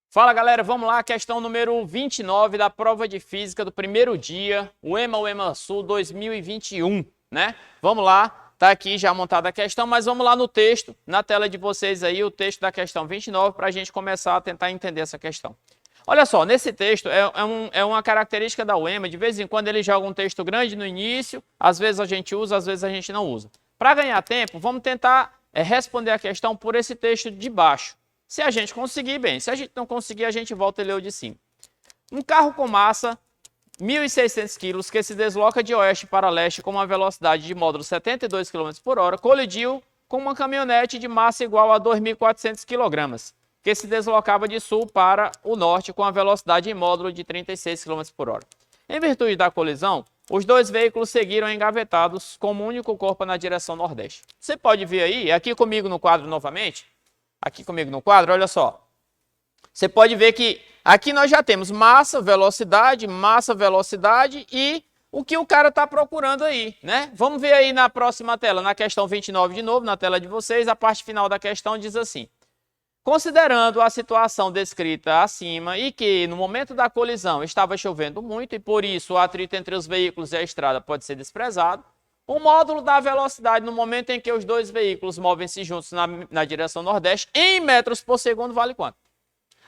Fala galera, vamos lá, questão número 29 da prova de física do primeiro dia, o EMA Sul 2021, né? Vamos lá, tá aqui já montada a questão, mas vamos lá no texto, na tela de vocês aí, o texto da questão 29, para a gente começar a tentar entender essa questão. Olha só, nesse texto é uma característica da UEMA, de vez em quando ele joga um texto grande no início, às vezes a gente usa, às vezes a gente não usa. Para ganhar tempo, vamos tentar responder a questão por esse texto de baixo. Se a gente conseguir, bem. Se a gente não conseguir, a gente volta e lê o de cima. Um carro com massa, 1.600 kg, que se desloca de oeste para leste com uma velocidade de módulo 72 km por hora, colidiu com uma caminhonete de massa igual a 2.400 kg, que se deslocava de sul para o norte com a velocidade em módulo de 36 km por hora. Em virtude da colisão, os dois veículos seguiram engavetados como um único corpo na direção nordeste. Você pode ver aí, aqui comigo no quadro novamente, aqui comigo no quadro, olha só. Você pode ver que aqui nós já temos massa, velocidade e o que o cara está procurando aí, né? Vamos ver aí na próxima tela, na questão 29 de novo, na tela de vocês, a parte final da questão diz assim. Considerando a situação descrita acima e que no momento da colisão estava chovendo muito e por isso o atrito entre os veículos e a estrada pode ser desprezado, o módulo da velocidade no momento em que os dois veículos movem-se juntos na direção nordeste em metros por segundo vale quanto?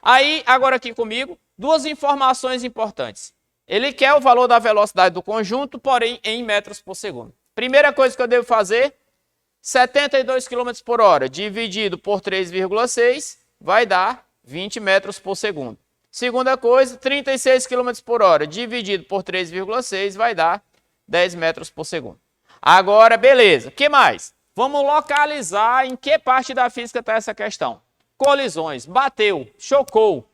Aí, agora aqui comigo, duas informações importantes. Ele quer o valor da velocidade do conjunto, porém em metros por segundo. Primeira coisa que eu devo fazer, 72 km por hora dividido por 3,6 vai dar 20 metros por segundo. Segunda coisa, 36 km por hora dividido por 3,6 vai dar 10 metros por segundo. Agora, beleza. O que mais? Vamos localizar em que parte da física está essa questão. Colisões. Bateu, chocou.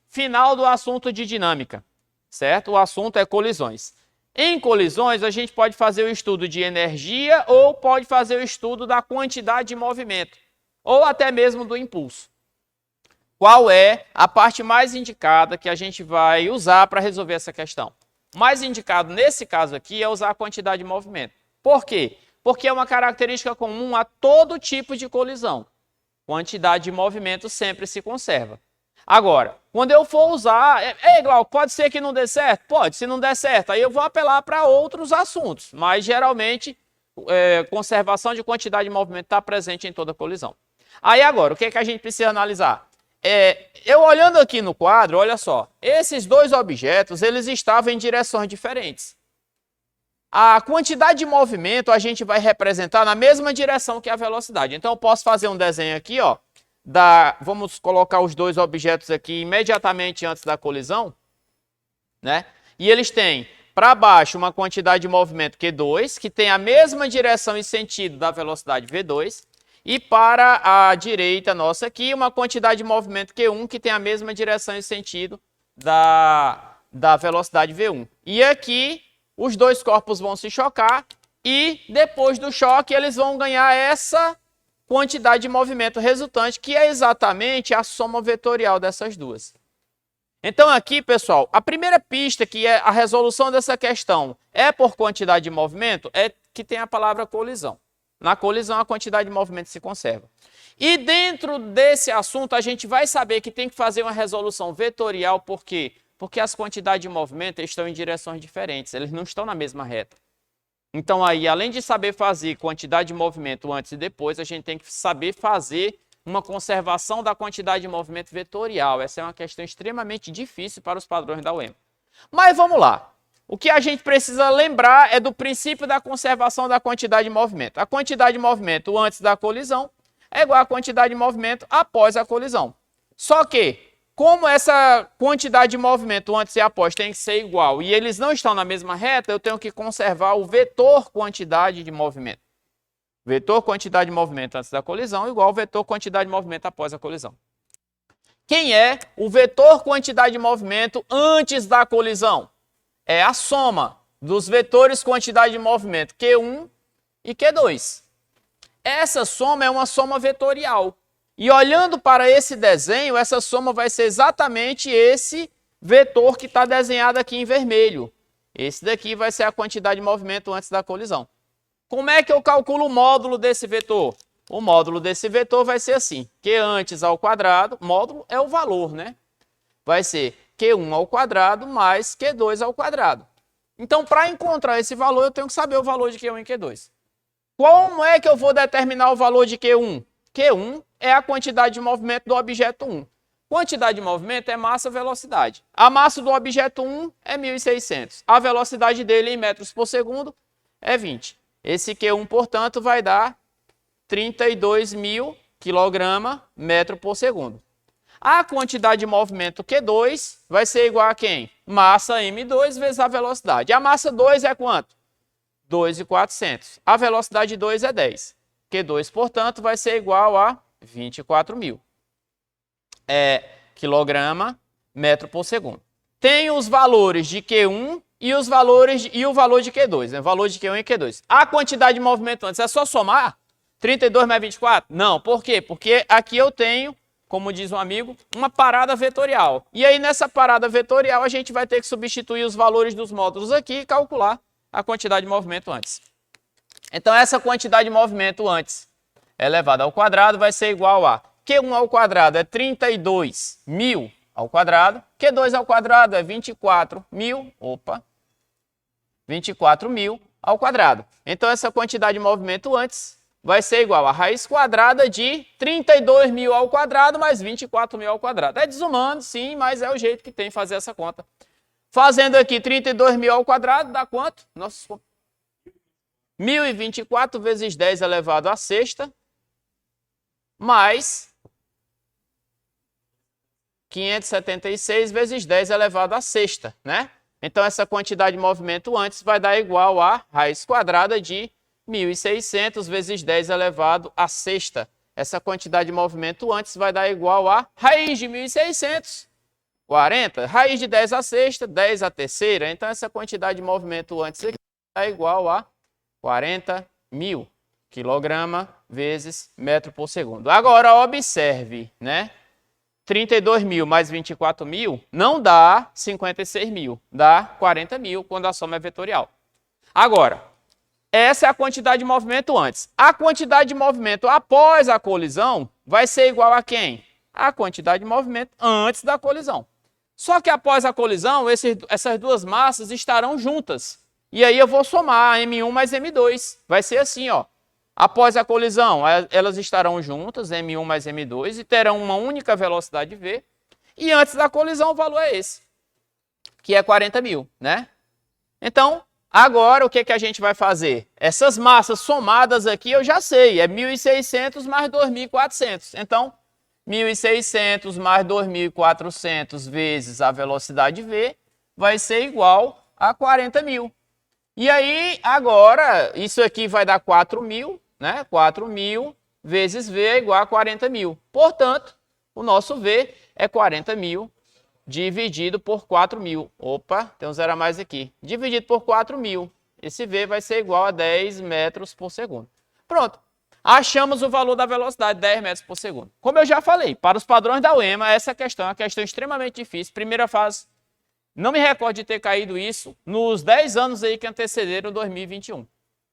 Final do assunto de dinâmica, certo? O assunto é colisões. Em colisões, a gente pode fazer o estudo de energia ou pode fazer o estudo da quantidade de movimento, ou até mesmo do impulso. Qual é a parte mais indicada que a gente vai usar para resolver essa questão? O mais indicado nesse caso aqui é usar a quantidade de movimento. Por quê? Porque é uma característica comum a todo tipo de colisão. Quantidade de movimento sempre se conserva. Agora, quando eu for usar, igual, pode ser que não dê certo? Pode, se não der certo, aí eu vou apelar para outros assuntos, mas geralmente conservação de quantidade de movimento está presente em toda colisão. Aí agora, o que é que a gente precisa analisar? Eu olhando aqui no quadro, olha só, esses dois objetos, eles estavam em direções diferentes. A quantidade de movimento a gente vai representar na mesma direção que a velocidade. Então eu posso fazer um desenho aqui, ó, vamos colocar os dois objetos aqui imediatamente antes da colisão, né? E eles têm para baixo uma quantidade de movimento Q2, que tem a mesma direção e sentido da velocidade V2, e para a direita nossa aqui uma quantidade de movimento Q1, que tem a mesma direção e sentido da velocidade V1. E aqui os dois corpos vão se chocar e depois do choque eles vão ganhar essa quantidade de movimento resultante, que é exatamente a soma vetorial dessas duas. Então aqui, pessoal, a primeira pista, que é a resolução dessa questão, é por quantidade de movimento, é que tem a palavra colisão. Na colisão, a quantidade de movimento se conserva. E dentro desse assunto, a gente vai saber que tem que fazer uma resolução vetorial, por quê? Porque as quantidades de movimento estão em direções diferentes, eles não estão na mesma reta. Então aí, além de saber fazer quantidade de movimento antes e depois, a gente tem que saber fazer uma conservação da quantidade de movimento vetorial. Essa é uma questão extremamente difícil para os padrões da UEMA. Mas vamos lá. O que a gente precisa lembrar é do princípio da conservação da quantidade de movimento. A quantidade de movimento antes da colisão é igual à quantidade de movimento após a colisão. Só que, como essa quantidade de movimento antes e após tem que ser igual e eles não estão na mesma reta, eu tenho que conservar o vetor quantidade de movimento. Vetor quantidade de movimento antes da colisão igual ao vetor quantidade de movimento após a colisão. Quem é o vetor quantidade de movimento antes da colisão? É a soma dos vetores quantidade de movimento Q1 e Q2. Essa soma é uma soma vetorial. E olhando para esse desenho, essa soma vai ser exatamente esse vetor que está desenhado aqui em vermelho. Esse daqui vai ser a quantidade de movimento antes da colisão. Como é que eu calculo o módulo desse vetor? O módulo desse vetor vai ser assim, Q antes ao quadrado, módulo é o valor, né? vai ser Q1 ao quadrado mais Q2 ao quadrado. Então, para encontrar esse valor, eu tenho que saber o valor de Q1 e Q2. Como é que eu vou determinar o valor de Q1? Q1 é a quantidade de movimento do objeto 1. Quantidade de movimento é massa, velocidade. A massa do objeto 1 é 1.600. A velocidade dele em metros por segundo é 20. Esse Q1, portanto, vai dar 32.000 kg/metro por segundo. A quantidade de movimento Q2 vai ser igual a quem? Massa M2 vezes a velocidade. A massa 2 é quanto? 2.400. A velocidade 2 é 10. Q2, portanto, vai ser igual a 24.000 kg/metro por segundo. Tem os valores de Q1 e o valor de Q2, né? O valor de Q1 e Q2. A quantidade de movimento antes é só somar? 32 mais 24? Não. Por quê? Porque aqui eu tenho, como diz um amigo, uma parada vetorial. E aí nessa parada vetorial a gente vai ter que substituir os valores dos módulos aqui e calcular a quantidade de movimento antes. Então essa quantidade de movimento antes elevado ao quadrado vai ser igual a Q1 ao quadrado é 32.000 ao quadrado, Q2 ao quadrado é 24.000, 24.000 ao quadrado. Então essa quantidade de movimento antes vai ser igual a raiz quadrada de 32.000 ao quadrado mais 24.000 ao quadrado. É desumano, sim, mas é o jeito que tem de fazer essa conta. Fazendo aqui 32.000 ao quadrado, dá quanto? Nossa, 1.024 vezes 10 elevado à sexta, mais 576 vezes 10 elevado à sexta, né? Então essa quantidade de movimento antes vai dar igual a raiz quadrada de 1.600 vezes 10 elevado à sexta. Essa quantidade de movimento antes vai dar igual a raiz de 1.600, 40. Raiz de 10 à sexta, 10 à terceira. Então essa quantidade de movimento antes aqui vai dar igual a 40.000 kg vezes metro por segundo. Agora observe, né? 32.000 mais 24.000 não dá 56.000, dá 40.000 quando a soma é vetorial. Agora, essa é a quantidade de movimento antes. A quantidade de movimento após a colisão vai ser igual a quem? A quantidade de movimento antes da colisão. Só que após a colisão, essas duas massas estarão juntas. E aí eu vou somar M1 mais M2. Vai ser assim, ó. Após a colisão, elas estarão juntas, M1 mais M2, e terão uma única velocidade V. E antes da colisão, o valor é esse, que é 40.000, né? Então, agora o que a gente vai fazer? Essas massas somadas aqui eu já sei, é 1.600 mais 2.400. Então, 1.600 mais 2.400 vezes a velocidade V vai ser igual a 40.000. E aí, agora, isso aqui vai dar 4.000, né? 4.000 vezes V é igual a 40.000. Portanto, o nosso V é 40.000 dividido por 4.000. Opa, tem um zero a mais aqui. Dividido por 4.000. Esse V vai ser igual a 10 metros por segundo. Pronto. Achamos o valor da velocidade, 10 metros por segundo. Como eu já falei, para os padrões da UEMA, essa questão é uma questão extremamente difícil. Primeira fase, não me recordo de ter caído isso nos 10 anos aí que antecederam 2021,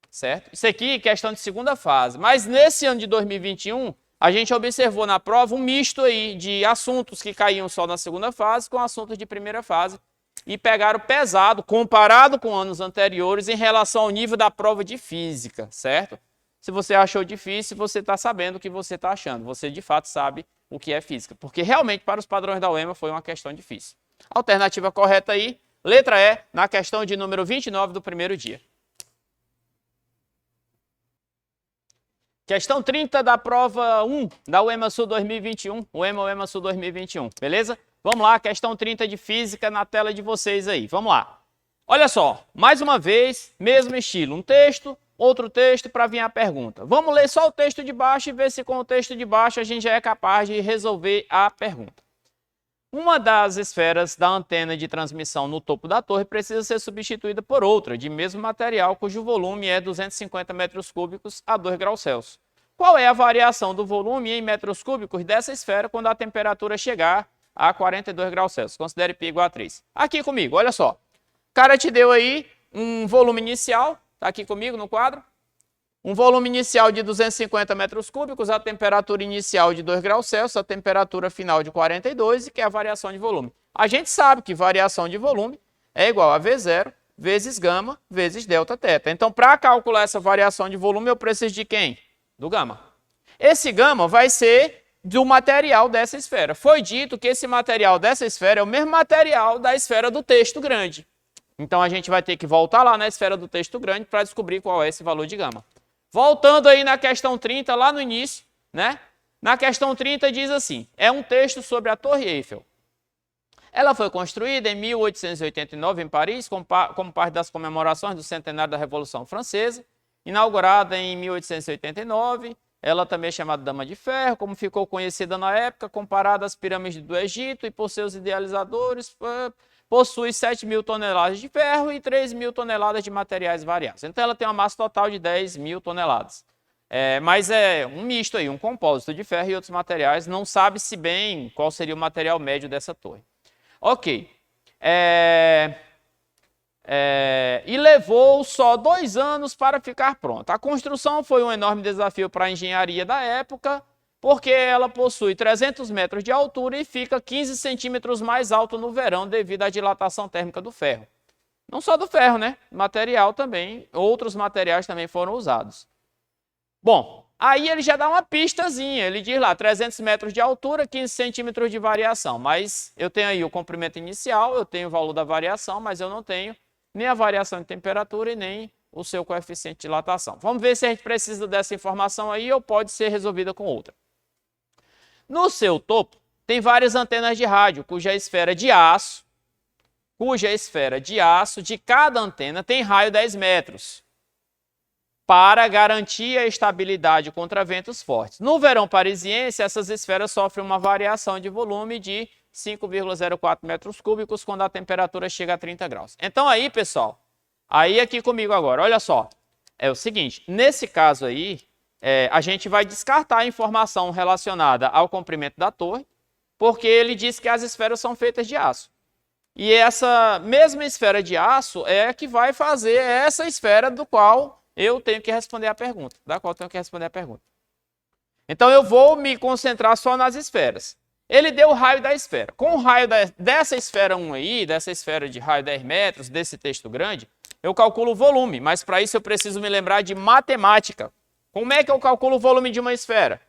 certo? Isso aqui é questão de segunda fase, mas nesse ano de 2021, a gente observou na prova um misto aí de assuntos que caíam só na segunda fase com assuntos de primeira fase e pegaram pesado comparado com anos anteriores em relação ao nível da prova de física, certo? Se você achou difícil, você está sabendo o que você está achando. Você, de fato, sabe o que é física. Porque, realmente, para os padrões da UEMA, foi uma questão difícil. Alternativa correta aí, letra E, na questão de número 29 do primeiro dia. Questão 30 da prova 1 da UEMA Sul 2021. UEMA Sul 2021, beleza? Vamos lá, questão 30 de física na tela de vocês aí. Vamos lá. Olha só, mais uma vez, mesmo estilo. Um texto, outro texto para vir a pergunta. Vamos ler só o texto de baixo e ver se com o texto de baixo a gente já é capaz de resolver a pergunta. Uma das esferas da antena de transmissão no topo da torre precisa ser substituída por outra, de mesmo material, cujo volume é 250 metros cúbicos a 2 graus Celsius. Qual é a variação do volume em metros cúbicos dessa esfera quando a temperatura chegar a 42 graus Celsius? Considere π igual a 3. Aqui comigo, olha só. O cara te deu aí um volume inicial, está aqui comigo no quadro. Um volume inicial de 250 metros cúbicos, a temperatura inicial de 2 graus Celsius, a temperatura final de 42, e que é a variação de volume. A gente sabe que variação de volume é igual a V0 vezes gama vezes delta teta. Então, para calcular essa variação de volume, eu preciso de quem? Do gama. Esse gama vai ser do material dessa esfera. Foi dito que esse material dessa esfera é o mesmo material da esfera do texto grande. Então, a gente vai ter que voltar lá na esfera do texto grande para descobrir qual é esse valor de gama. Voltando aí na questão 30, lá no início, né? Na questão 30 diz assim, é um texto sobre a Torre Eiffel. Ela foi construída em 1889 em Paris, como parte das comemorações do centenário da Revolução Francesa. Inaugurada em 1889, ela também é chamada Dama de Ferro, como ficou conhecida na época, comparada às pirâmides do Egito e por seus idealizadores, possui 7.000 toneladas de ferro e 3.000 toneladas de materiais variados. Então, ela tem uma massa total de 10.000 toneladas. Mas é um misto aí, um compósito de ferro e outros materiais. Não sabe-se bem qual seria o material médio dessa torre. Ok. E levou só 2 anos para ficar pronta. A construção foi um enorme desafio para a engenharia da época, porque ela possui 300 metros de altura e fica 15 centímetros mais alto no verão devido à dilatação térmica do ferro. Não só do ferro, né? Material também, outros materiais também foram usados. Bom, aí ele já dá uma pistazinha, ele diz lá 300 metros de altura, 15 centímetros de variação, mas eu tenho aí o comprimento inicial, eu tenho o valor da variação, mas eu não tenho nem a variação de temperatura e nem o seu coeficiente de dilatação. Vamos ver se a gente precisa dessa informação aí ou pode ser resolvida com outra. No seu topo, tem várias antenas de rádio, cuja esfera de aço de cada antena tem raio 10 metros, para garantir a estabilidade contra ventos fortes. No verão parisiense, essas esferas sofrem uma variação de volume de 5,04 metros cúbicos quando a temperatura chega a 30 graus. Então aí, pessoal, aí aqui comigo agora, olha só, é o seguinte, nesse caso aí, a gente vai descartar a informação relacionada ao comprimento da torre, porque ele diz que as esferas são feitas de aço. E essa mesma esfera de aço é a que vai fazer essa esfera do qual eu tenho que responder a pergunta, Então eu vou me concentrar só nas esferas. Ele deu o raio da esfera. Com o raio dessa esfera 1 aí, dessa esfera de raio 10 metros, desse texto grande, eu calculo o volume, mas para isso eu preciso me lembrar de matemática. Como é que eu calculo o volume de uma esfera?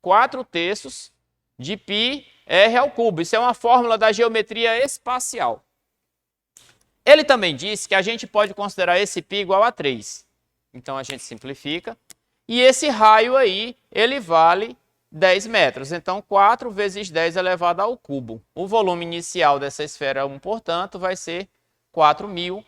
4/3 de πr ao cubo. Isso é uma fórmula da geometria espacial. Ele também disse que a gente pode considerar esse π igual a 3. Então a gente simplifica. E esse raio aí, ele vale 10 metros. Então 4 vezes 10 elevado ao cubo. O volume inicial dessa esfera 1, portanto, vai ser 4.000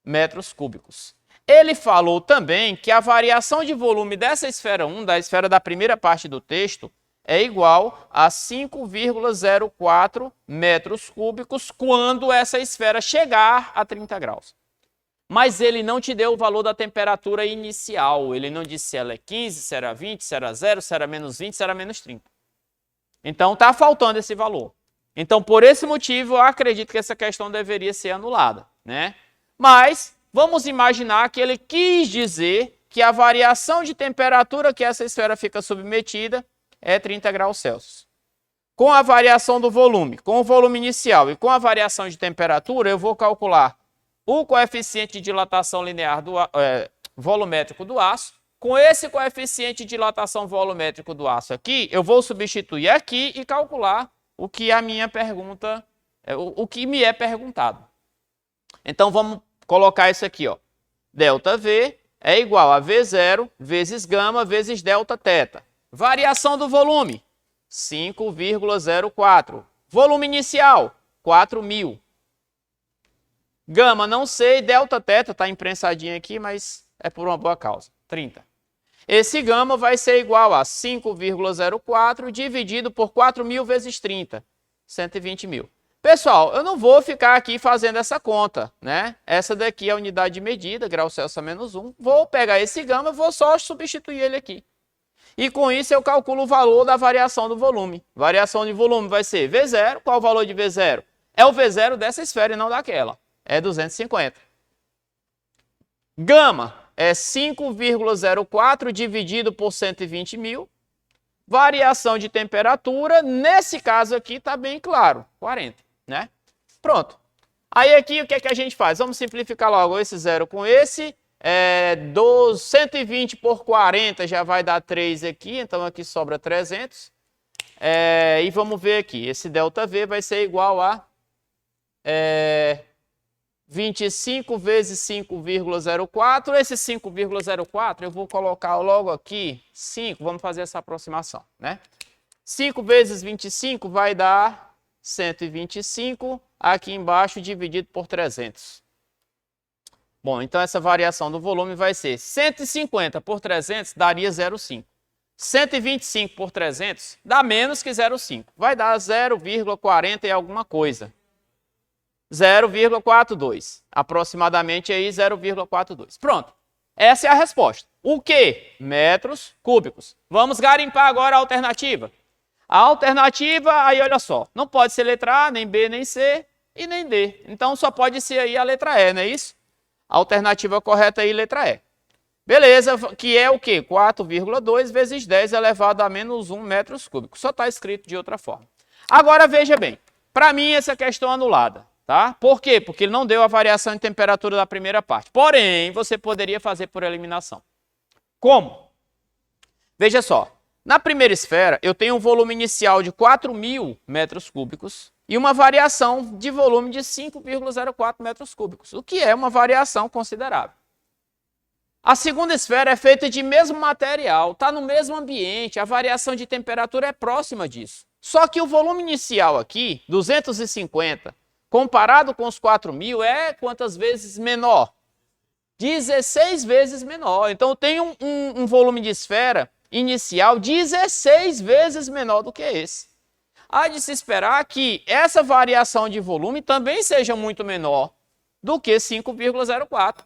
metros cúbicos. Ele falou também que a variação de volume dessa esfera 1, da esfera da primeira parte do texto, é igual a 5,04 metros cúbicos quando essa esfera chegar a 30 graus. Mas ele não te deu o valor da temperatura inicial. Ele não disse se ela é 15, se era 20, se era 0, se era menos 20, se era menos 30. Então está faltando esse valor. Então, por esse motivo, eu acredito que essa questão deveria ser anulada, né? Mas vamos imaginar que ele quis dizer que a variação de temperatura que essa esfera fica submetida é 30 graus Celsius. Com a variação do volume, com o volume inicial e com a variação de temperatura, eu vou calcular o coeficiente de dilatação linear volumétrico do aço. Com esse coeficiente de dilatação volumétrico do aço aqui, eu vou substituir aqui e calcular o que a minha pergunta, o que me é perguntado. Então vamos colocar isso aqui, ó. Delta V é igual a V0 vezes gama vezes delta teta. Variação do volume, 5,04. Volume inicial, 4.000. Gama, não sei. Delta teta, está imprensadinho aqui, mas é por uma boa causa, 30. Esse gama vai ser igual a 5,04 dividido por 4.000 vezes 30, 120.000. Pessoal, eu não vou ficar aqui fazendo essa conta, né? Essa daqui é a unidade de medida, grau Celsius a menos 1. Vou pegar esse gama, vou só substituir ele aqui. E com isso eu calculo o valor da variação do volume. Variação de volume vai ser V0. Qual o valor de V0? É o V0 dessa esfera e não daquela. É 250. Gama. é 5,04 dividido por 120 mil. Variação de temperatura, nesse caso aqui está bem claro, 40, né? Pronto. Aí aqui o que é que a gente faz? Vamos simplificar logo esse zero com esse. 120 por 40 já vai dar 3 aqui, então aqui sobra 300. E vamos ver aqui, esse ΔV vai ser igual a 25 vezes 5,04. Esse 5,04 eu vou colocar logo aqui 5, vamos fazer essa aproximação, né? 5 vezes 25 vai dar 125, aqui embaixo dividido por 300. Bom, então essa variação do volume vai ser 150 por 300 daria 0,5. 125 por 300 dá menos que 0,5. Vai dar 0,40 e alguma coisa. 0,42. Aproximadamente aí 0,42. Pronto. Essa é a resposta. O quê? Metros cúbicos. Vamos garimpar agora a alternativa. A alternativa, aí olha só, não pode ser letra A, nem B, nem C e nem D. Então só pode ser aí a letra E, não é isso? A alternativa correta aí, letra E. Beleza, que é o quê? 4,2 vezes 10 elevado a menos 1 metros cúbicos. Só está escrito de outra forma. Agora veja bem, para mim essa questão é anulada, tá? Por quê? Porque ele não deu a variação de temperatura da primeira parte. Porém, você poderia fazer por eliminação. Como? Veja só, na primeira esfera eu tenho um volume inicial de 4.000 metros cúbicos e uma variação de volume de 5,04 metros cúbicos, o que é uma variação considerável. A segunda esfera é feita de mesmo material, está no mesmo ambiente, a variação de temperatura é próxima disso. Só que o volume inicial aqui, 250, comparado com os 4.000, é quantas vezes menor? 16 vezes menor. Então, eu tenho um volume de esfera inicial 16 vezes menor do que esse. Há de se esperar que essa variação de volume também seja muito menor do que 5,04.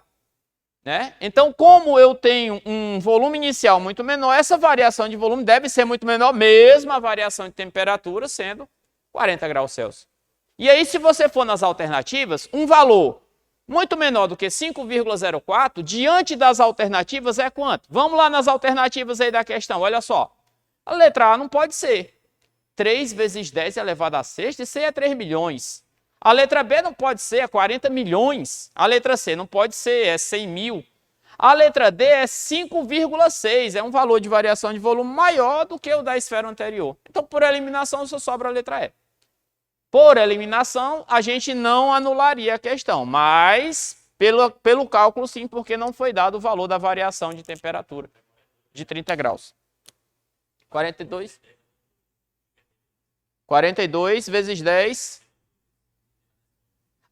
Né? Então, como eu tenho um volume inicial muito menor, essa variação de volume deve ser muito menor, mesmo a variação de temperatura sendo 40 graus Celsius. E aí, se você for nas alternativas, um valor muito menor do que 5,04, diante das alternativas é quanto? Vamos lá nas alternativas aí da questão, olha só. A letra A não pode ser. 3 vezes 10 elevado a sexta, isso aí é 3 milhões. A letra B não pode ser, é 40 milhões. A letra C não pode ser, é 100 mil. A letra D é 5,6, é um valor de variação de volume maior do que o da esfera anterior. Então, por eliminação, só sobra a letra E. Por eliminação, a gente não anularia a questão, mas pelo cálculo sim, porque não foi dado o valor da variação de temperatura de 30 graus. 42. 42 vezes 10...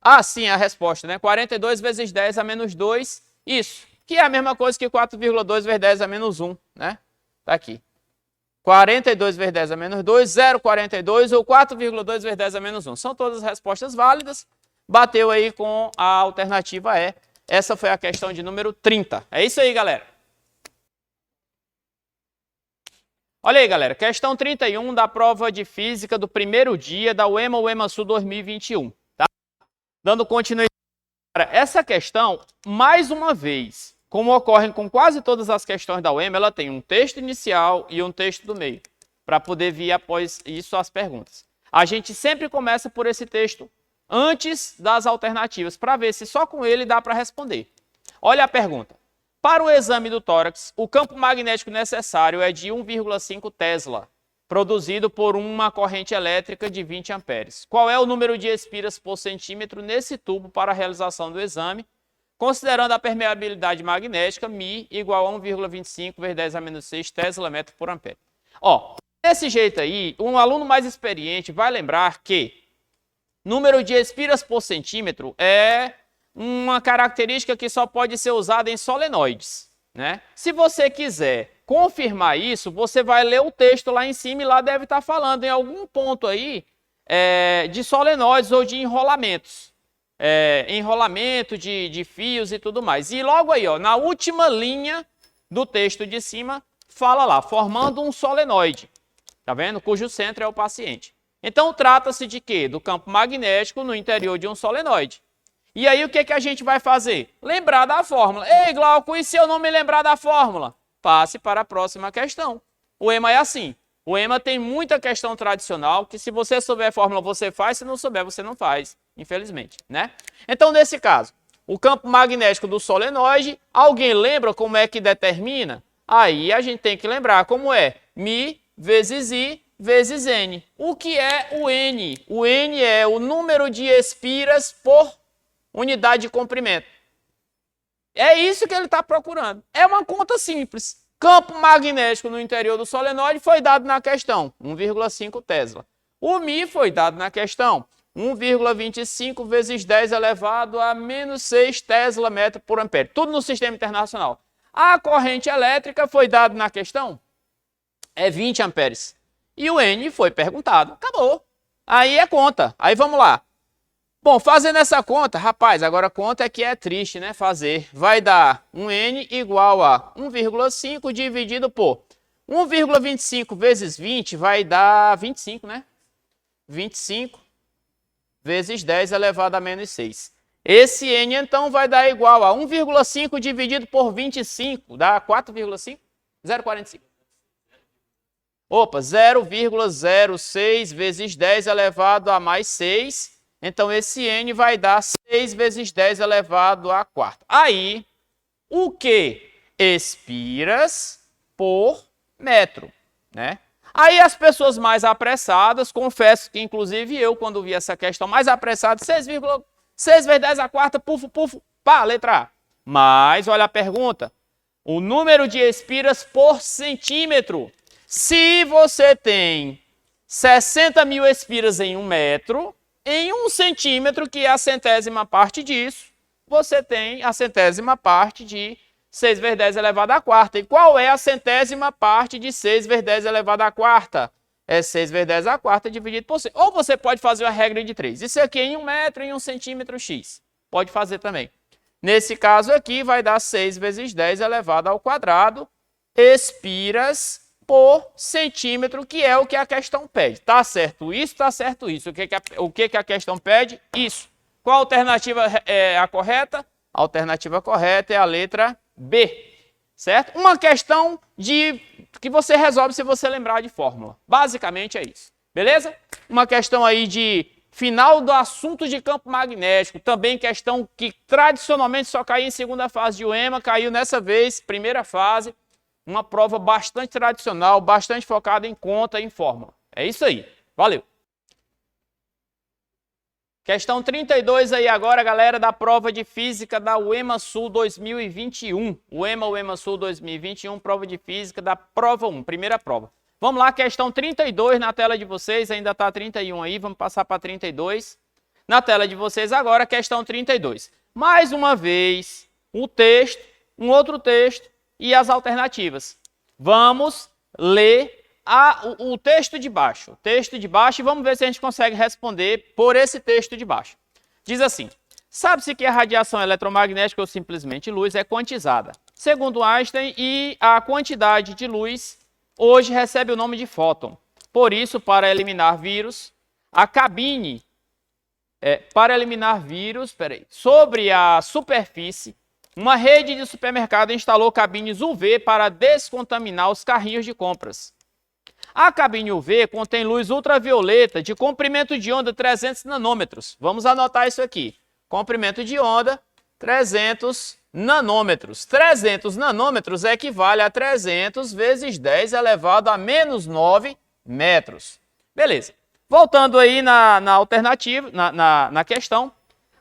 Ah, sim, a resposta, né? 42 vezes 10 a menos 2, isso. Que é a mesma coisa que 4,2 vezes 10 a menos 1, né? Tá aqui. 42 vezes 10 a menos 2, 0,42 ou 4,2 vezes 10 a menos 1. São todas as respostas válidas. Bateu aí com a alternativa E. Essa foi a questão de número 30. É isso aí, galera. Olha aí, galera. Questão 31 da prova de física do primeiro dia da UEMA-UEMA-Sul 2021. Dando continuidade, essa questão, mais uma vez, como ocorre com quase todas as questões da UEMA, ela tem um texto inicial e um texto do meio, para poder vir após isso as perguntas. A gente sempre começa por esse texto antes das alternativas, para ver se só com ele dá para responder. Olha a pergunta. Para o exame do tórax, o campo magnético necessário é de 1,5 Tesla. Produzido por uma corrente elétrica de 20 amperes. Qual é o número de espiras por centímetro nesse tubo para a realização do exame, considerando a permeabilidade magnética, μ igual a 1,25 vezes 10 a menos 6 Tesla metro por ampere. Ó, desse jeito aí, um aluno mais experiente vai lembrar que número de espiras por centímetro é uma característica que só pode ser usada em solenoides, né? Se você quiser confirmar isso, você vai ler o texto lá em cima e lá deve estar falando em algum ponto aí de solenoides ou de enrolamentos. Enrolamento de fios e tudo mais. E logo aí, ó, na última linha do texto de cima, fala lá, formando um solenoide, tá vendo? Cujo centro é o paciente. Então, trata-se de quê? Do campo magnético no interior de um solenoide. E aí o que a gente vai fazer? Lembrar da fórmula. Ei, Glauco, e se eu não me lembrar da fórmula? Passe para a próxima questão. O EMA é assim. O EMA tem muita questão tradicional que se você souber a fórmula você faz, se não souber você não faz, infelizmente, né? Então, nesse caso, o campo magnético do solenoide, alguém lembra como é que determina? Aí a gente tem que lembrar como é μ vezes I vezes N. O que é o N? O N é o número de espiras por unidade de comprimento. É isso que ele está procurando. É uma conta simples. Campo magnético no interior do solenoide foi dado na questão, 1,5 Tesla. O μ foi dado na questão, 1,25 vezes 10 elevado a menos 6 Tesla metro por ampere. Tudo no sistema internacional. A corrente elétrica foi dada na questão, é 20 amperes. E o N foi perguntado. Acabou. Aí é conta. Aí vamos lá. Bom, fazendo essa conta, rapaz, agora a conta é que é triste, né, fazer. Vai dar um N igual a 1,5 dividido por 1,25 vezes 20 vai dar 25, né? 25 vezes 10 elevado a menos 6. Esse N, então, vai dar igual a 1,5 dividido por 25, dá 4,5? 0,45. Opa, 0,06 vezes 10 elevado a mais 6. Então, esse N vai dar 6 vezes 10 elevado a quarta. Aí, o que? Espiras por metro, né? Aí, as pessoas mais apressadas, confesso que, inclusive, eu, quando vi essa questão mais apressada, 6 vezes 10 a quarta, pufo, pufo, pá, letra A. Mas, olha a pergunta. O número de espiras por centímetro. Se você tem 60 mil espiras em 1 metro... Em 1 centímetro, que é a centésima parte disso, você tem a centésima parte de 6 vezes 10 elevado à quarta. E qual é a centésima parte de 6 vezes 10 elevado à quarta? É 6 vezes 10 à quarta dividido por 100. Ou você pode fazer uma regra de 3. Isso aqui é em 1 metro, em 1 centímetro x. Pode fazer também. Nesse caso aqui, vai dar 6 vezes 10 elevado ao quadrado espiras por centímetro, que é o que a questão pede. Tá certo isso, tá certo isso. O que a questão pede? Isso. Qual a alternativa é a correta? A alternativa correta é a letra B, certo? Uma questão que você resolve se você lembrar de fórmula. Basicamente é isso, beleza? Uma questão aí de final do assunto de campo magnético. Também questão que tradicionalmente só caía em segunda fase de UEMA, caiu nessa vez, primeira fase. Uma prova bastante tradicional, bastante focada em conta e em fórmula. É isso aí. Valeu! Questão 32 aí agora, galera, da prova de física da UEMA Sul 2021. UEMA Sul 2021, prova de física da prova 1, primeira prova. Vamos lá, questão 32 na tela de vocês, ainda está 31 aí, vamos passar para 32. Na tela de vocês agora, questão 32. Mais uma vez, um texto, um outro texto, e as alternativas. Vamos ler o texto de baixo. O texto de baixo e vamos ver se a gente consegue responder por esse texto de baixo. Diz assim: sabe-se que a radiação eletromagnética ou simplesmente luz é quantizada. Segundo Einstein, e a quantidade de luz hoje recebe o nome de fóton. Por isso, para eliminar vírus, a cabine sobre a superfície, uma rede de supermercado instalou cabines UV para descontaminar os carrinhos de compras. A cabine UV contém luz ultravioleta de comprimento de onda 300 nanômetros. Vamos anotar isso aqui. Comprimento de onda 300 nanômetros. 300 nanômetros equivale a 300 vezes 10 elevado a menos 9 metros. Beleza. Voltando aí na alternativa, na questão.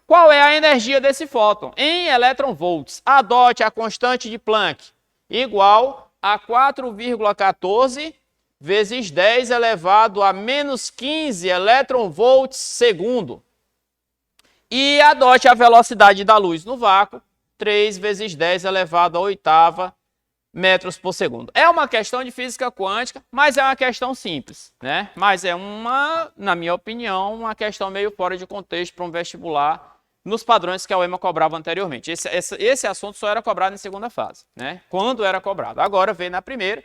Qual é a energia desse fóton? Em eletronvolts, adote a constante de Planck, igual a 4,14 vezes 10 elevado a menos 15 eletronvolts segundo. E adote a velocidade da luz no vácuo, 3 vezes 10 elevado a oitava metros por segundo. É uma questão de física quântica, mas é uma questão simples, né? Mas é na minha opinião, uma questão meio fora de contexto para um vestibular, nos padrões que a UEMA cobrava anteriormente. Esse assunto só era cobrado em segunda fase, né? Quando era cobrado. Agora veio na primeira,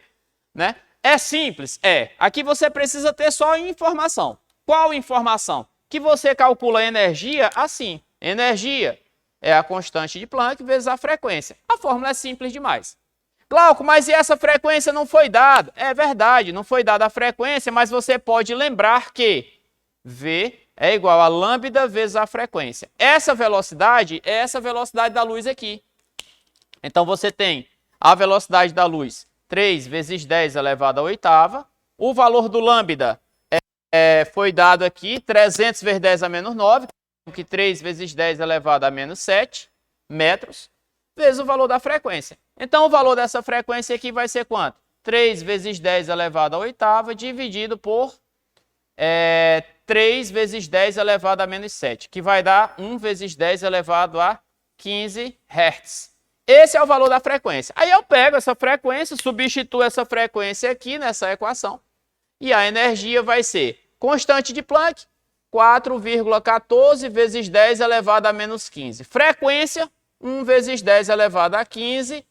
né? É simples? É. Aqui você precisa ter só informação. Qual informação? Que você calcula a energia assim. Energia é a constante de Planck vezes a frequência. A fórmula é simples demais. Glauco, mas e essa frequência não foi dada? É verdade, não foi dada a frequência, mas você pode lembrar que V é igual a lambda vezes a frequência. Essa velocidade é essa velocidade da luz aqui. Então você tem a velocidade da luz 3 vezes 10 elevado à oitava. O valor do lambda foi dado aqui, 300 vezes 10 a menos 9, que 3 vezes 10 elevado a menos 7 metros, vezes o valor da frequência. Então, o valor dessa frequência aqui vai ser quanto? 3 vezes 10 elevado à oitava, dividido por 3 vezes 10 elevado a menos 7, que vai dar 1 vezes 10 elevado a 15 Hz. Esse é o valor da frequência. Aí eu pego essa frequência, substituo essa frequência aqui nessa equação, e a energia vai ser constante de Planck, 4,14 vezes 10 elevado a menos 15. Frequência, 1 vezes 10 elevado a 15.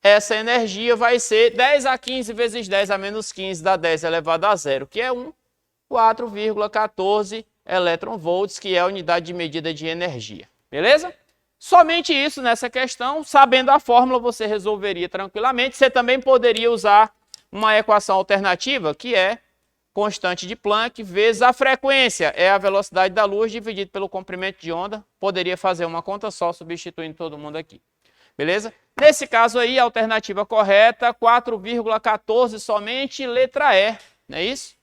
Essa energia vai ser 10 a 15 vezes 10 a menos 15 dá 10 elevado a 0, que é 1. 4,14 elétron-volts, que é a unidade de medida de energia. Beleza? Somente isso nessa questão. Sabendo a fórmula, você resolveria tranquilamente. Você também poderia usar uma equação alternativa, que é constante de Planck vezes a frequência, é a velocidade da luz dividido pelo comprimento de onda. Poderia fazer uma conta só, substituindo todo mundo aqui. Beleza? Nesse caso aí, a alternativa correta, 4,14 somente, letra E, não é isso?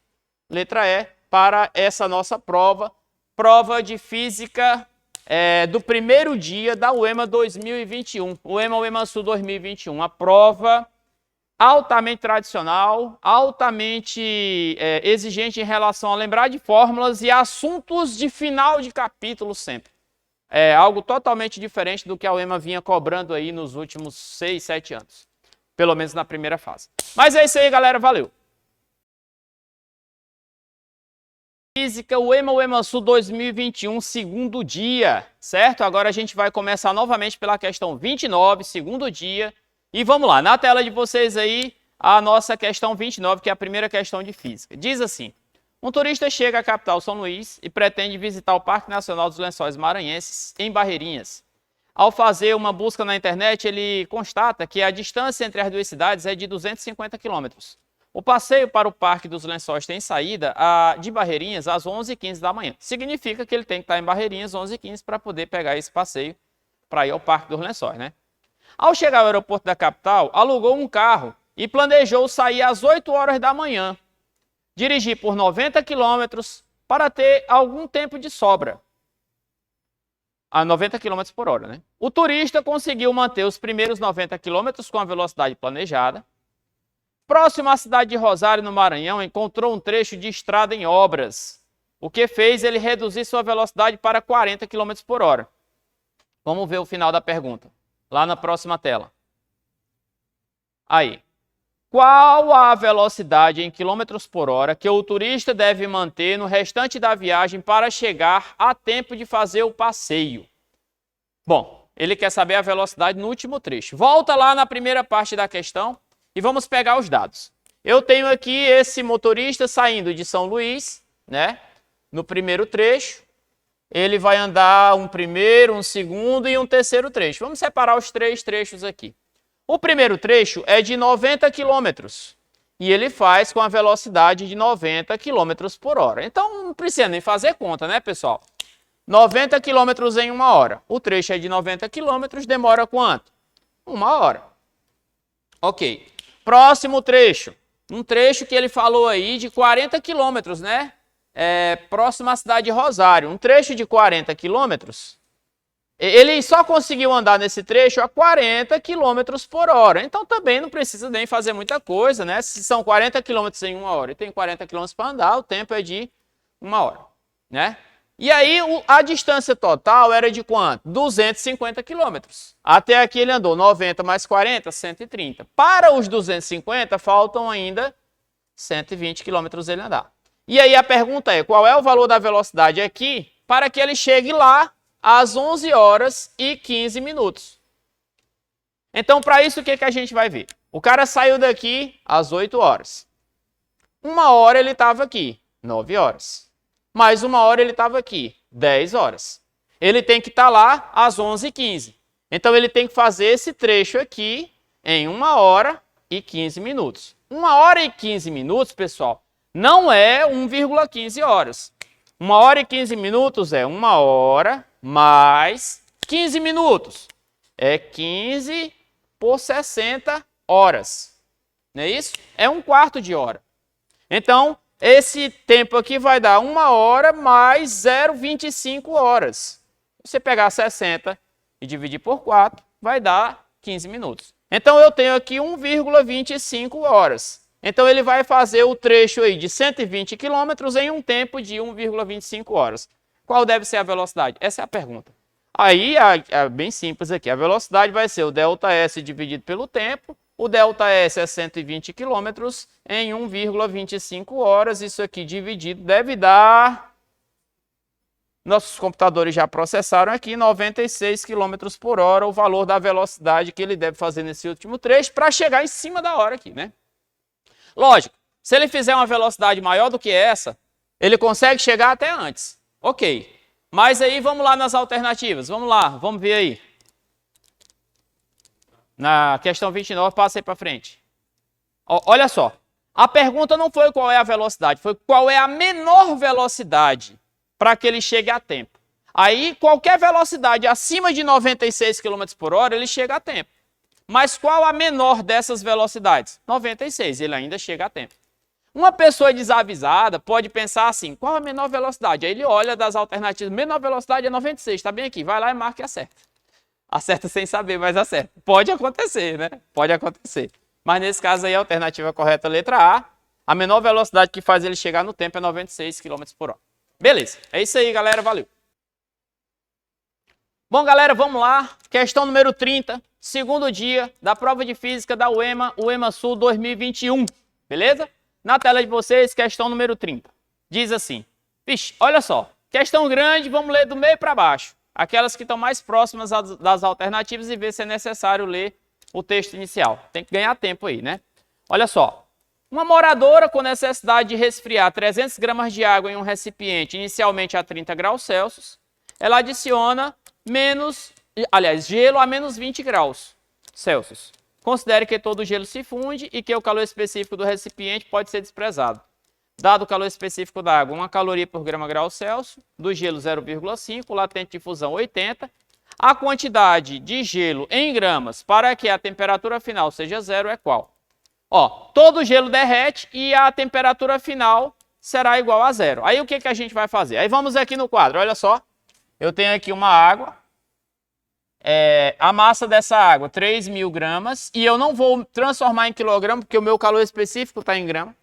Letra E, para essa nossa prova de física do primeiro dia da UEMA 2021, UEMA Sul 2021, a prova altamente tradicional, altamente exigente em relação a lembrar de fórmulas e assuntos de final de capítulo sempre. É algo totalmente diferente do que a UEMA vinha cobrando aí nos últimos 6, 7 anos, pelo menos na primeira fase. Mas é isso aí, galera, valeu! Física, UEMA Sul 2021, segundo dia, certo? Agora a gente vai começar novamente pela questão 29, segundo dia. E vamos lá, na tela de vocês aí, a nossa questão 29, que é a primeira questão de física. Diz assim: um turista chega à capital São Luís e pretende visitar o Parque Nacional dos Lençóis Maranhenses, em Barreirinhas. Ao fazer uma busca na internet, ele constata que a distância entre as duas cidades é de 250 quilômetros. O passeio para o Parque dos Lençóis tem saída de Barreirinhas às 11h15 da manhã. Significa que ele tem que estar em Barreirinhas às 11h15 para poder pegar esse passeio para ir ao Parque dos Lençóis, né? Ao chegar ao aeroporto da capital, alugou um carro e planejou sair às 8 horas da manhã, dirigir por 90 quilômetros para ter algum tempo de sobra, a 90 km por hora, né? O turista conseguiu manter os primeiros 90 km com a velocidade planejada. Próximo à cidade de Rosário, no Maranhão, encontrou um trecho de estrada em obras, o que fez ele reduzir sua velocidade para 40 km por hora. Vamos ver o final da pergunta, lá na próxima tela. Aí. Qual a velocidade em quilômetros por hora que o turista deve manter no restante da viagem para chegar a tempo de fazer o passeio? Bom, ele quer saber a velocidade no último trecho. Volta lá na primeira parte da questão e vamos pegar os dados. Eu tenho aqui esse motorista saindo de São Luís, né? No primeiro trecho. Ele vai andar um primeiro, um segundo e um terceiro trecho. Vamos separar os 3 trechos aqui. O primeiro trecho é de 90 km e ele faz com a velocidade de 90 km por hora. Então não precisa nem fazer conta, né, pessoal? 90 km em 1 hora. O trecho é de 90 km, demora quanto? 1 hora. Ok. Próximo trecho. Um trecho que ele falou aí de 40 km, né? Próximo à cidade de Rosário. Um trecho de 40 km. Ele só conseguiu andar nesse trecho a 40 km por hora. Então também não precisa nem fazer muita coisa, né? Se são 40 km em 1 hora e tem 40 km para andar, o tempo é de 1 hora, né? E aí a distância total era de quanto? 250 km. Até aqui ele andou 90 mais 40, 130. Para os 250 faltam ainda 120 km ele andar. E aí a pergunta é, qual é o valor da velocidade aqui para que ele chegue lá às 11 horas e 15 minutos. Então, para isso, o que a gente vai ver? O cara saiu daqui às 8 horas. 1 hora ele estava aqui, 9 horas. Mais 1 hora ele estava aqui, 10 horas. ele tem que estar lá às 11h15. Então, ele tem que fazer esse trecho aqui em 1 hora e 15 minutos. 1 hora e 15 minutos, pessoal, não é 1,15 horas. 1 hora e 15 minutos é 1 hora mais 15 minutos. É 15 por 60 horas. Não é isso? É 1/4 de hora. Então, esse tempo aqui vai dar 1 hora mais 0,25 horas. Se você pegar 60 e dividir por 4, vai dar 15 minutos. Então, eu tenho aqui 1,25 horas. Então, ele vai fazer o trecho aí de 120 km em um tempo de 1,25 horas. Qual deve ser a velocidade? Essa é a pergunta. Aí, é bem simples aqui. A velocidade vai ser o ΔS dividido pelo tempo. O ΔS é 120 km em 1,25 horas. Isso aqui dividido deve dar... Nossos computadores já processaram aqui 96 km por hora, o valor da velocidade que ele deve fazer nesse último trecho para chegar em cima da hora aqui, né? Lógico, se ele fizer uma velocidade maior do que essa, ele consegue chegar até antes. Ok. Mas aí vamos lá nas alternativas. Vamos lá, vamos ver aí. Na questão 29, passa aí para frente. Olha só. A pergunta não foi qual é a velocidade, foi qual é a menor velocidade para que ele chegue a tempo. Aí, qualquer velocidade acima de 96 km por hora, ele chega a tempo. Mas qual a menor dessas velocidades? 96, ele ainda chega a tempo. Uma pessoa desavisada pode pensar assim, qual a menor velocidade? Aí ele olha das alternativas, menor velocidade é 96, está bem aqui, vai lá e marca e acerta. Acerta sem saber, mas acerta. Pode acontecer, né? Pode acontecer. Mas nesse caso aí, a alternativa correta, letra A menor velocidade que faz ele chegar no tempo é 96 km por hora. Beleza, é isso aí, galera, valeu. Bom, galera, vamos lá. Questão número 30, segundo dia da prova de física da UEMA, UEMA Sul 2021, beleza? Na tela de vocês, questão número 30. Diz assim, vixe, olha só, questão grande, vamos ler do meio para baixo. Aquelas que estão mais próximas das alternativas e ver se é necessário ler o texto inicial. Tem que ganhar tempo aí, né? Olha só. Uma moradora com necessidade de resfriar 300 gramas de água em um recipiente inicialmente a 30 graus Celsius, ela adiciona gelo a menos 20 graus Celsius. Considere que todo o gelo se funde e que o calor específico do recipiente pode ser desprezado. Dado o calor específico da água, 1 caloria por grau Celsius, do gelo 0,5, latente de fusão 80, a quantidade de gelo em gramas para que a temperatura final seja 0 é qual? Ó, todo o gelo derrete e a temperatura final será igual a 0. Aí o que a gente vai fazer? Aí vamos aqui no quadro, olha só. Eu tenho aqui uma água. A massa dessa água, 3.000 gramas. E eu não vou transformar em quilograma, porque o meu calor específico está em grama.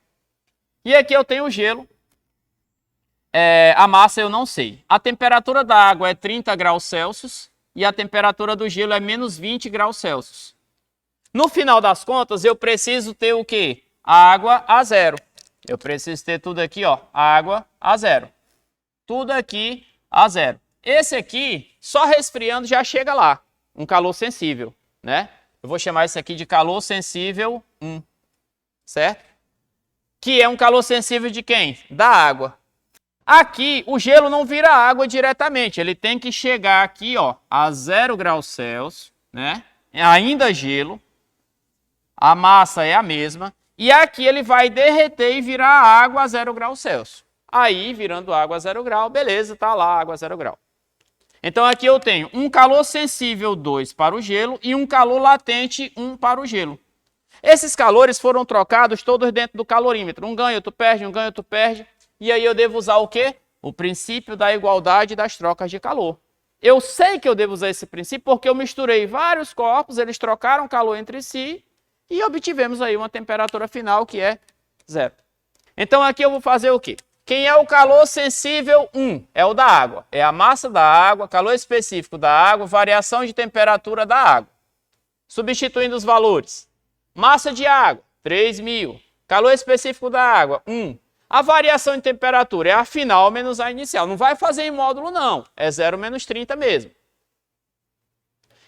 E aqui eu tenho o gelo. A massa eu não sei. A temperatura da água é 30 graus Celsius. E a temperatura do gelo é menos 20 graus Celsius. No final das contas, eu preciso ter o quê? Água a 0. Eu preciso ter tudo aqui, ó, água a 0. Tudo aqui a 0. Esse aqui, só resfriando já chega lá, um calor sensível, né? Eu vou chamar isso aqui de calor sensível 1, certo? Que é um calor sensível de quem? Da água. Aqui, o gelo não vira água diretamente, ele tem que chegar aqui, ó, a 0 graus Celsius, né? Ainda gelo. A massa é a mesma. E aqui ele vai derreter e virar água a 0 graus Celsius. Aí, virando água a 0 grau, beleza, tá lá água a 0 grau. Então, aqui eu tenho um calor sensível 2 para o gelo e um calor latente 1 para o gelo. Esses calores foram trocados todos dentro do calorímetro. Um ganha, outro perde, um ganha, outro perde. E aí eu devo usar o quê? O princípio da igualdade das trocas de calor. Eu sei que eu devo usar esse princípio porque eu misturei vários corpos, eles trocaram calor entre si e obtivemos aí uma temperatura final que é 0. Então aqui eu vou fazer o quê? Quem é o calor sensível 1? É o da água. É a massa da água, calor específico da água, variação de temperatura da água. Substituindo os valores. Massa de água, 3.000. Calor específico da água, 1. A variação de temperatura é a final menos a inicial. Não vai fazer em módulo, não. É 0 menos 30 mesmo.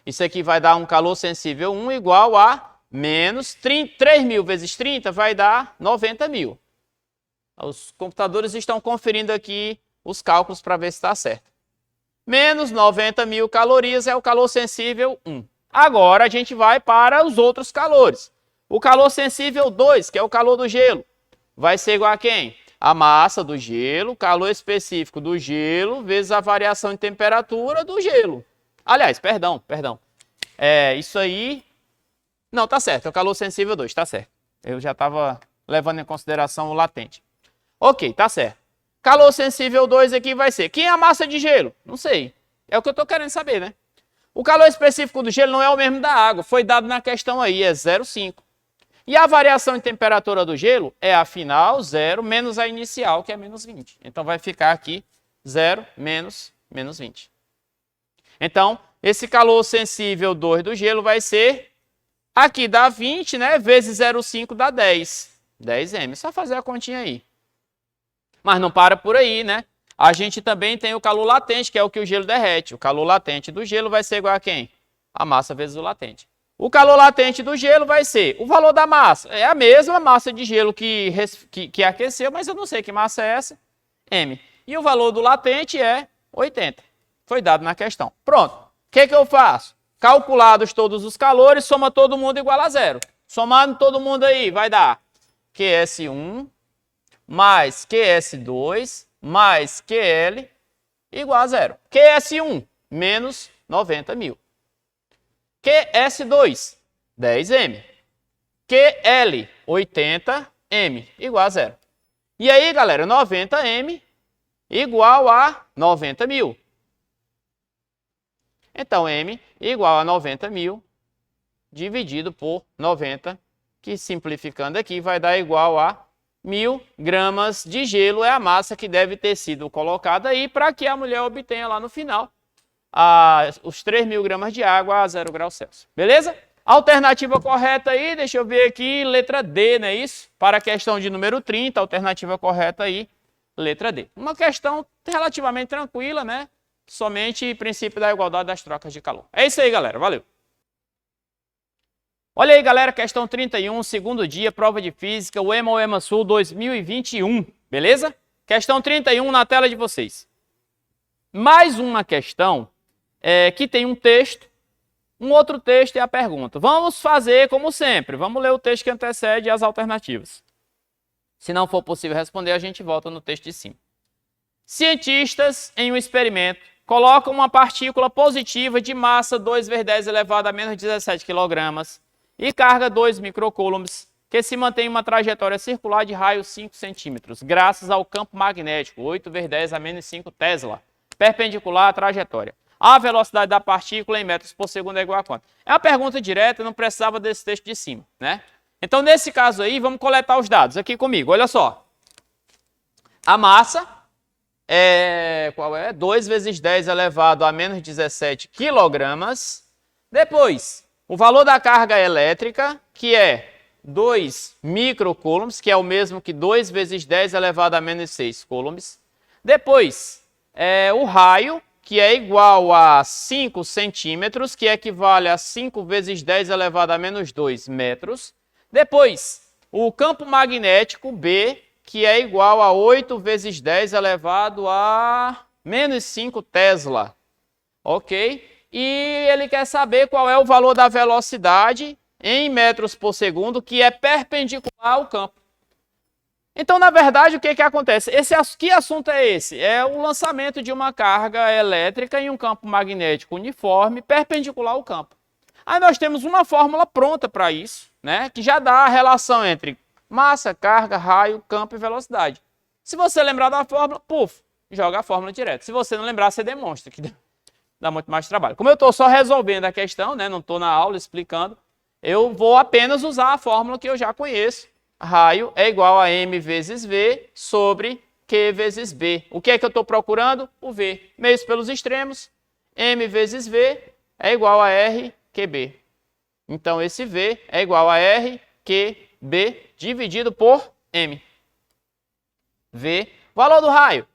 Isso aqui vai dar um calor sensível 1 igual a menos 3.000 vezes 30 vai dar 90.000. Os computadores estão conferindo aqui os cálculos para ver se está certo. menos 90.000 calorias é o calor sensível 1. Agora a gente vai para os outros calores. O calor sensível 2, que é o calor do gelo, vai ser igual a quem? A massa do gelo, calor específico do gelo, vezes a variação de temperatura do gelo. Aliás, perdão. Isso aí... Não, tá certo, é o calor sensível 2, tá certo. Eu já estava levando em consideração o latente. Ok, tá certo. Calor sensível 2 aqui vai ser... Quem é a massa de gelo? Não sei. É o que eu estou querendo saber, né? O calor específico do gelo não é o mesmo da água. Foi dado na questão aí, é 0,5. E a variação de temperatura do gelo é a final, 0, menos a inicial, que é menos 20. Então vai ficar aqui 0 menos 20. Então, esse calor sensível 2 do gelo vai ser... Aqui dá 20, né? Vezes 0,5 dá 10. 10 M. Só fazer a continha aí. Mas não para por aí, né? A gente também tem o calor latente, que é o que o gelo derrete. O calor latente do gelo vai ser igual a quem? A massa vezes o latente. O calor latente do gelo vai ser o valor da massa. É a mesma massa de gelo que aqueceu, mas eu não sei que massa é essa. M. E o valor do latente é 80. Foi dado na questão. Pronto. O que eu faço? Calculados todos os calores, soma todo mundo igual a 0. Somando todo mundo aí, vai dar QS1 mais QS2 mais QL igual a 0. QS1 menos 90.000. QS2, 10M. QL, 80M, igual a 0. E aí, galera, 90M igual a 90.000. Então, M igual a 90.000 dividido por 90, que simplificando aqui vai dar igual a 1.000 gramas de gelo. É a massa que deve ter sido colocada aí para que a mulher obtenha lá no final os 3.000 gramas de água a 0 graus Celsius. Beleza? Alternativa correta aí, deixa eu ver aqui, letra D, não é isso? Para a questão de número 30, alternativa correta aí, letra D. Uma questão relativamente tranquila, né? Somente princípio da igualdade das trocas de calor. É isso aí, galera. Valeu! Olha aí, galera, questão 31, segundo dia, prova de física, o EMA Sul 2021, beleza? Questão 31 na tela de vocês. Mais uma questão que tem um texto, um outro texto e a pergunta. Vamos fazer como sempre, vamos ler o texto que antecede as alternativas. Se não for possível responder, a gente volta no texto de cima. Cientistas, em um experimento, colocam uma partícula positiva de massa 2 vezes 10 elevado a menos 17 kg e carga 2 microcoulombs, que se mantém em uma trajetória circular de raio 5 centímetros, graças ao campo magnético 8 vezes 10 a menos 5 Tesla, perpendicular à trajetória. A velocidade da partícula em metros por segundo é igual a quanto? É uma pergunta direta, não precisava desse texto de cima, né? Então, nesse caso aí, vamos coletar os dados aqui comigo. Olha só. A massa qual é? 2 vezes 10 elevado a menos 17 quilogramas. Depois, o valor da carga elétrica, que é 2 microcoulombs, que é o mesmo que 2 vezes 10 elevado a menos 6 coulombs. Depois, o raio, que é igual a 5 centímetros, que equivale a 5 vezes 10 elevado a menos 2 metros. Depois, o campo magnético, B, que é igual a 8 vezes 10 elevado a menos 5 Tesla. Ok? E ele quer saber qual é o valor da velocidade em metros por segundo, que é perpendicular ao campo. Então, na verdade, o que acontece? Que assunto é esse? É o lançamento de uma carga elétrica em um campo magnético uniforme perpendicular ao campo. Aí nós temos uma fórmula pronta para isso, né? Que já dá a relação entre massa, carga, raio, campo e velocidade. Se você lembrar da fórmula, joga a fórmula direto. Se você não lembrar, você demonstra, que dá muito mais trabalho. Como eu estou só resolvendo a questão, né? Não estou na aula explicando, eu vou apenas usar a fórmula que eu já conheço. Raio é igual a M vezes V sobre Q vezes B. O que é que eu estou procurando? O V. Meios pelos extremos, M vezes V é igual a R QB. Então, esse V é igual a R QB dividido por M. V. Valor do raio.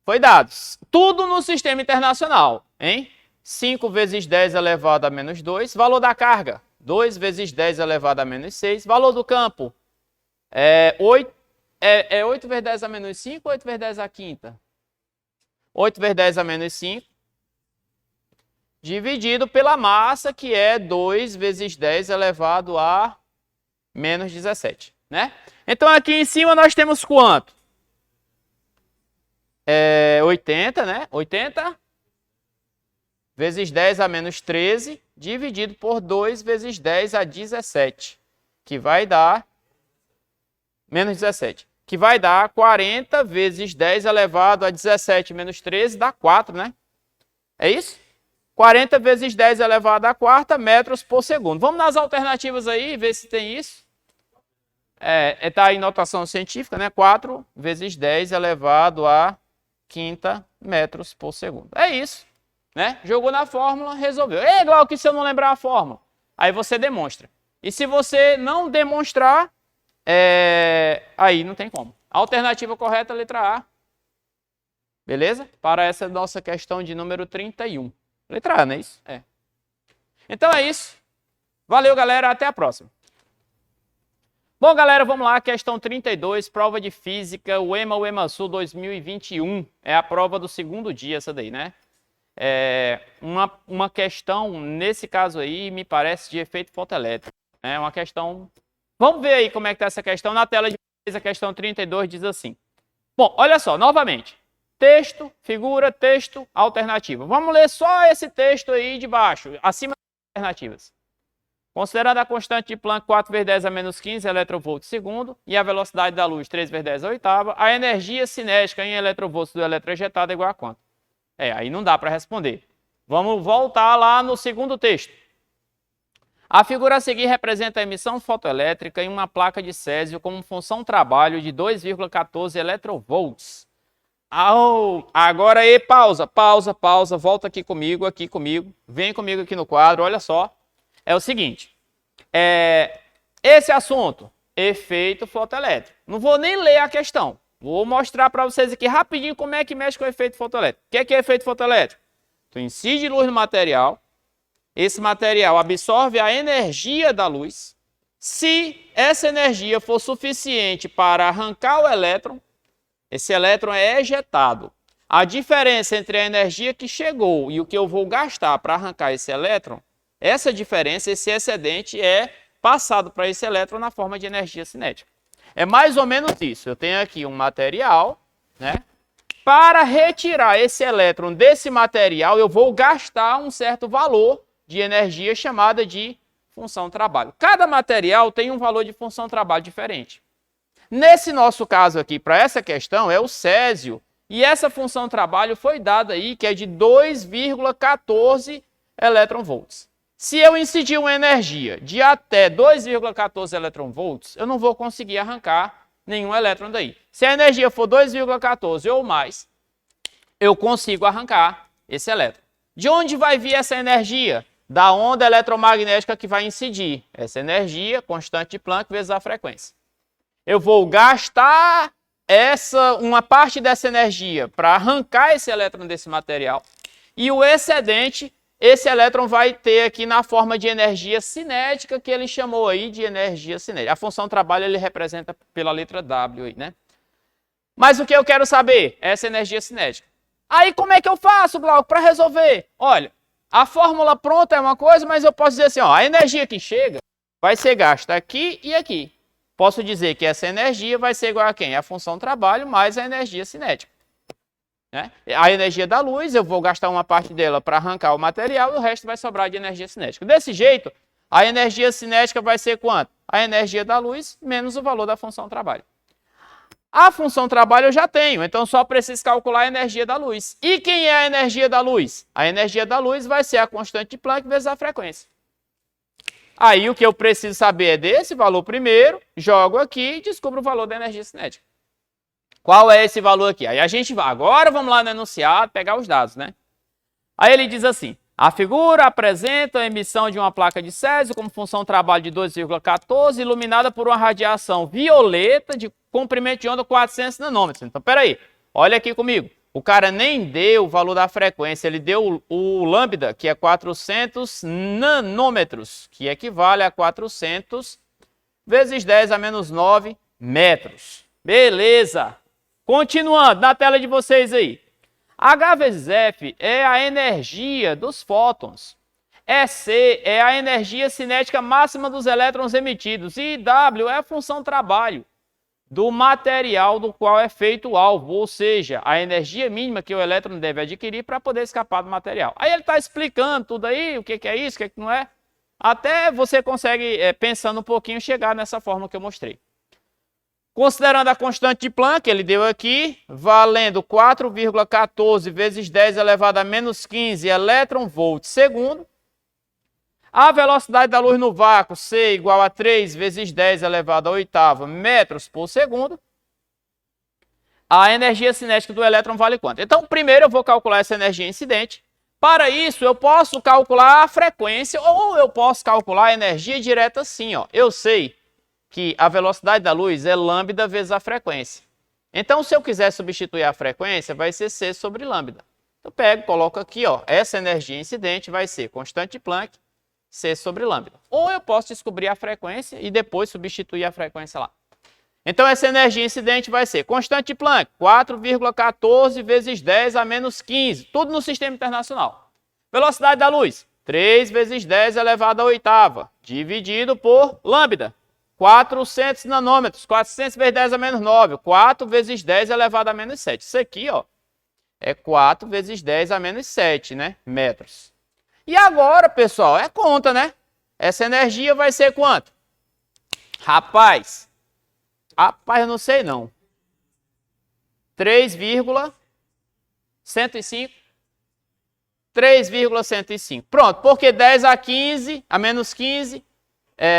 Foi dado. Tudo no sistema internacional, hein? 5 vezes 10 elevado a menos 2. Valor da carga. 2 vezes 10 elevado a menos 6. Valor do campo. 8 vezes 10 a menos 5 ou 8 vezes 10 a quinta? 8 vezes 10 a menos 5 dividido pela massa, que é 2 vezes 10 elevado a menos 17, né? Então, aqui em cima nós temos quanto? 80, né? 80 vezes 10 a menos 13, dividido por 2 vezes 10 a 17, que vai dar menos 17, que vai dar 40 vezes 10 elevado a 17 menos 13, dá 4, né? É isso? 40 vezes 10 elevado a quarta metros por segundo. Vamos nas alternativas aí, ver se tem isso. Tá em notação científica, né? 4 vezes 10 elevado a quinta metros por segundo. É isso, né? Jogou na fórmula, resolveu. Ei, Glauco, e se eu não lembrar a fórmula? Aí você demonstra. E se você não demonstrar, aí não tem como. Alternativa correta, letra A. Beleza? Para essa nossa questão de número 31. Letra A, não é isso? Então é isso. Valeu, galera. Até a próxima. Bom, galera, vamos lá. Questão 32, prova de física, o EMA-Sul 2021. É a prova do segundo dia, essa daí, né? Uma questão, nesse caso aí, me parece de efeito fotoelétrico. É uma questão... Vamos ver aí como é que está essa questão. Na tela de vocês, a questão 32 diz assim. Bom, olha só, novamente. Texto, figura, texto, alternativa. Vamos ler só esse texto aí de baixo, acima das alternativas. Considerando a constante de Planck 4 vezes 10 a menos 15 eletronvolts segundo e a velocidade da luz 3 vezes 10 a oitava, a energia cinética em eletronvolts do elétron ejetado é igual a quanto? Aí não dá para responder. Vamos voltar lá no segundo texto. A figura a seguir representa a emissão fotoelétrica em uma placa de césio como função trabalho de 2,14 eletronvolts. Agora aí, pausa, volta aqui comigo, vem comigo aqui no quadro, olha só. É o seguinte, esse assunto, efeito fotoelétrico. Não vou nem ler a questão, vou mostrar para vocês aqui rapidinho como é que mexe com o efeito fotoelétrico. O que é efeito fotoelétrico? Tu incide luz no material, esse material absorve a energia da luz. Se essa energia for suficiente para arrancar o elétron, esse elétron é ejetado. A diferença entre a energia que chegou e o que eu vou gastar para arrancar esse elétron, essa diferença, esse excedente é passado para esse elétron na forma de energia cinética. É mais ou menos isso. Eu tenho aqui um material, né? Para retirar esse elétron desse material, eu vou gastar um certo valor de energia chamada de função trabalho. Cada material tem um valor de função trabalho diferente. Nesse nosso caso aqui, para essa questão, é o césio. E essa função trabalho foi dada aí, que é de 2,14 eletronvolts. Se eu incidir uma energia de até 2,14 eletronvolts, eu não vou conseguir arrancar nenhum elétron daí. Se a energia for 2,14 ou mais, eu consigo arrancar esse elétron. De onde vai vir essa energia? Da onda eletromagnética que vai incidir. Essa energia, constante de Planck, vezes a frequência. Eu vou gastar uma parte dessa energia para arrancar esse elétron desse material. E o excedente, esse elétron vai ter aqui na forma de energia cinética, que ele chamou aí de energia cinética. A função trabalho ele representa pela letra W aí, né? Mas o que eu quero saber? Essa energia cinética. Aí como é que eu faço, Glauco, para resolver? Olha, a fórmula pronta é uma coisa, mas eu posso dizer assim, a energia que chega vai ser gasta aqui e aqui. Posso dizer que essa energia vai ser igual a quem? A função trabalho mais a energia cinética. Né? A energia da luz, eu vou gastar uma parte dela para arrancar o material e o resto vai sobrar de energia cinética. Desse jeito, a energia cinética vai ser quanto? A energia da luz menos o valor da função trabalho. A função trabalho eu já tenho, então só preciso calcular a energia da luz. E quem é a energia da luz? A energia da luz vai ser a constante de Planck vezes a frequência. Aí o que eu preciso saber é desse valor primeiro, jogo aqui e descubro o valor da energia cinética. Qual é esse valor aqui? Aí a gente vai, agora vamos lá no enunciado, pegar os dados, né? Aí ele diz assim, a figura apresenta a emissão de uma placa de césio como função trabalho de 2,14, iluminada por uma radiação violeta de comprimento de onda 400 nanômetros. Então, peraí, olha aqui comigo. O cara nem deu o valor da frequência, ele deu o lambda, que é 400 nanômetros, que equivale a 400 vezes 10 a menos 9 metros. Beleza. Continuando, na tela de vocês aí. H vezes F é a energia dos fótons. EC é a energia cinética máxima dos elétrons emitidos. E W é a função trabalho do material do qual é feito o alvo, ou seja, a energia mínima que o elétron deve adquirir para poder escapar do material. Aí ele está explicando tudo aí, o que é isso, o que não é. Até você consegue, pensando um pouquinho, chegar nessa forma que eu mostrei. Considerando a constante de Planck, ele deu aqui, valendo 4,14 vezes 10 elevado a menos 15 elétron-volts segundo. A velocidade da luz no vácuo, C, igual a 3 vezes 10 elevado a oitava metros por segundo. A energia cinética do elétron vale quanto? Então, primeiro eu vou calcular essa energia incidente. Para isso, eu posso calcular a frequência ou eu posso calcular a energia direta assim, ó. Eu sei que a velocidade da luz é lambda vezes a frequência. Então, se eu quiser substituir a frequência, vai ser C sobre lambda. Eu pego, coloco aqui, ó, essa energia incidente vai ser constante de Planck, C sobre lambda. Ou eu posso descobrir a frequência e depois substituir a frequência lá. Então, essa energia incidente vai ser constante de Planck, 4,14 vezes 10 a menos 15, tudo no sistema internacional. Velocidade da luz, 3 vezes 10 elevado a oitava, dividido por lambda, 400 nanômetros, 400 vezes 10 a menos 9, 4 vezes 10 elevado a menos 7. Isso aqui, ó, é 4 vezes 10 a menos 7, né, metros. E agora, pessoal, é conta, né? Essa energia vai ser quanto? Rapaz, eu não sei não. 3,105. 3,105. Pronto, porque 10 a 15, a menos 15,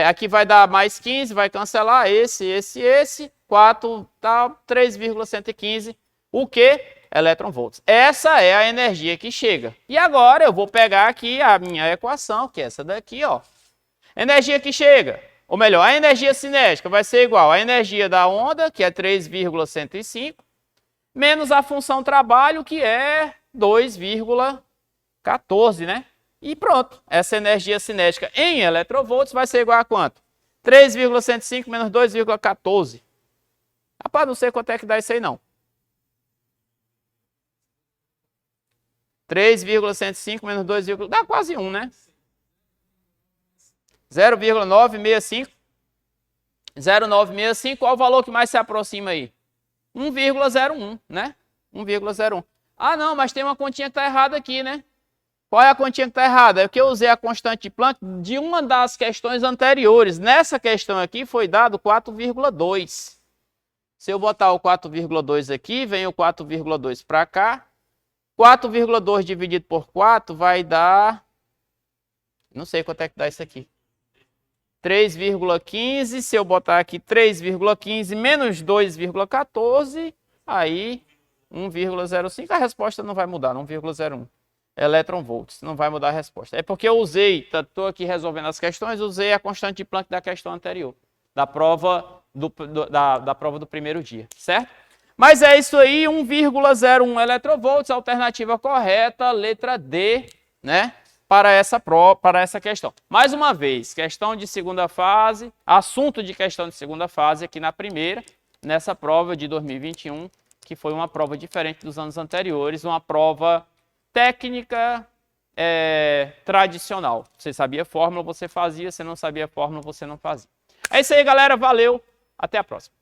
aqui vai dar mais 15, vai cancelar esse, 4, tal, 3,115. O quê? Elétron-volts. Essa é a energia que chega. E agora eu vou pegar aqui a minha equação, que é essa daqui, ó. Energia que chega, ou melhor, a energia cinética vai ser igual à energia da onda, que é 3,105, menos a função trabalho, que é 2,14, né? E pronto, essa energia cinética em eletronvolts vai ser igual a quanto? 3,105 menos 2,14. Rapaz, não sei quanto é que dá isso aí não. 3,105 menos 2, dá quase 1, né? 0,965. 0,965, qual o valor que mais se aproxima aí? 1,01, né? 1,01. Ah, não, mas tem uma continha que está errada aqui, né? Qual é a continha que está errada? É que eu usei a constante de Planck de uma das questões anteriores. Nessa questão aqui foi dado 4,2. Se eu botar o 4,2 aqui, vem o 4,2 para cá. 4,2 dividido por 4 vai dar... Não sei quanto é que dá isso aqui. 3,15. Se eu botar aqui 3,15 menos 2,14, aí 1,05. A resposta não vai mudar, 1,01. Elétron-volts, não vai mudar a resposta. É porque eu usei, estou aqui resolvendo as questões, usei a constante de Planck da questão anterior, da prova do primeiro dia, certo? Mas é isso aí, 1,01 eletronvolts, alternativa correta, letra D, né? Para essa questão. Mais uma vez, questão de segunda fase, assunto de questão de segunda fase aqui na primeira, nessa prova de 2021, que foi uma prova diferente dos anos anteriores, uma prova técnica tradicional. Você sabia a fórmula, você fazia, você não sabia a fórmula, você não fazia. É isso aí, galera, valeu, até a próxima.